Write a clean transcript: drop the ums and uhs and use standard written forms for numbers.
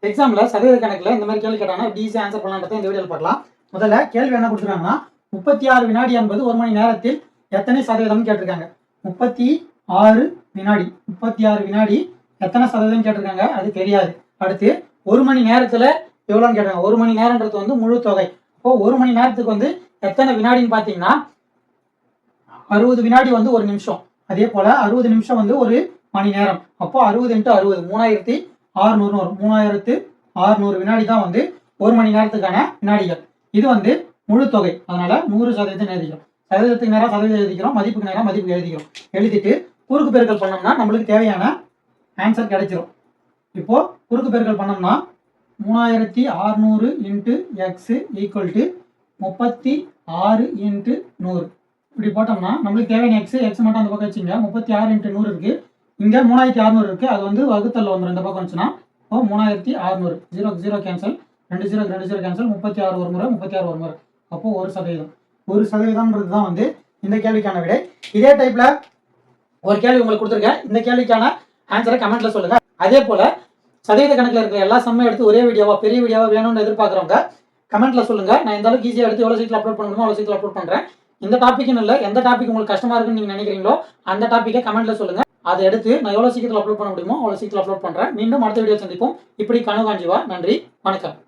எக்ஸாம்ல சதவீத கணக்குல இந்த மாதிரி கேள்வி கேட்டாங்கன்னா எப்படி ஈஸியாக ஆன்சர் பண்ணலான்றதை இந்த வீடியோவில் பார்க்கலாம். முதல்ல கேள்வி என்ன கொடுத்துருக்காங்கன்னா 36 வினாடி என்பது ஒரு மணி நேரத்தில் எத்தனை சதவீதம் கேட்டிருக்காங்க. 36 வினாடி 36 வினாடி எத்தனை சதவீதம் கேட்டிருக்காங்க, அது தெரியாது. அடுத்து ஒரு மணி நேரத்துல எவ்வளோன்னு கேட்டாங்க. ஒரு மணி நேரம்ன்றது வந்து முழு தொகை. இப்போ ஒரு மணி நேரத்துக்கு வந்து எத்தனை வினாடின்னு பார்த்தீங்கன்னா 60 வினாடி வந்து ஒரு நிமிஷம். அதே போல 60 நிமிஷம் வந்து ஒரு மணி நேரம். அப்போ 60 × 60 3600 வரும். 3600 வினாடி தான் வந்து ஒரு மணி நேரத்துக்கான வினாடிகள். இது வந்து முழு தொகை, அதனால 100% எழுதிக்கிறோம். சதவீதத்துக்கு நேரம் சதவீதம் எழுதிக்கிறோம், மதிப்புக்கு நேரம் மதிப்பு எழுதிக்கிறோம். எழுதிட்டு குறுக்கு பெருக்கல் பண்ணோம்னா நம்மளுக்கு தேவையான ஆன்சர் கிடைச்சிரும். இப்போ குறுக்கு பெருக்கல் பண்ணோம்னா 3600 × x = 36 × 100. இப்படி போட்டோம்னா நம்மளுக்கு தேவையான எக்ஸ் மட்டும் அந்த பக்கம் வச்சுங்க. 36 × 100 இருக்கு. இங்க 3600 இருக்கு. அது வந்து வகுத்தல்ல வந்துடும். இந்த பக்கம் வந்துச்சுன்னா இப்போ 3600 0 0 கேன்சல், 2 0 2 0 கேன்சல், 36 ஒரு முறை 36 ஒரு முறை. அப்போ 1%. 1%ன்றது தான் வந்து இந்த கேள்விக்கான விடை. இதே டைப்ல ஒரு கேள்வி உங்களுக்கு கொடுத்துருக்கேன். இந்த கேள்விக்கான ஆன்சரை கமெண்ட்ல சொல்லுங்க. அதே போல சதவீத கணக்கில் இருக்கிற எல்லா சம்மையும் எடுத்து ஒரே வீடியோவா பெரிய வீடியோவா வேணும்னு எதிர்பார்க்குறவங்க கமெண்ட்ல சொல்லுங்க. நான் இந்த அளவுக்கு ஈஸியாக எடுத்து எவ்வளோ சீக்கிரம் அப்லோட் பண்ண முடியுமோ அவ்வளோ சீக்கிரம் அப்லோட் பண்றேன். இந்த டாபிக்னு இல்லை, எந்த டாபிக் உங்களுக்கு கஷ்டமா இருக்குன்னு நீங்க நினைக்கிறீங்களோ அந்த டாப்பிக்கை கமெண்ட்ல சொல்லுங்க. அதை எடுத்து நான் எவ்வளோ சீக்கிரம் அப்லோட் பண்ண முடியுமோ அவ்வளோ சீக்கிரம் அப்லோட் பண்றேன். மீண்டும் அடுத்த வீடியோ சந்திப்போம். இப்படி கனவு காஞ்சிவா. நன்றி, வணக்கம்.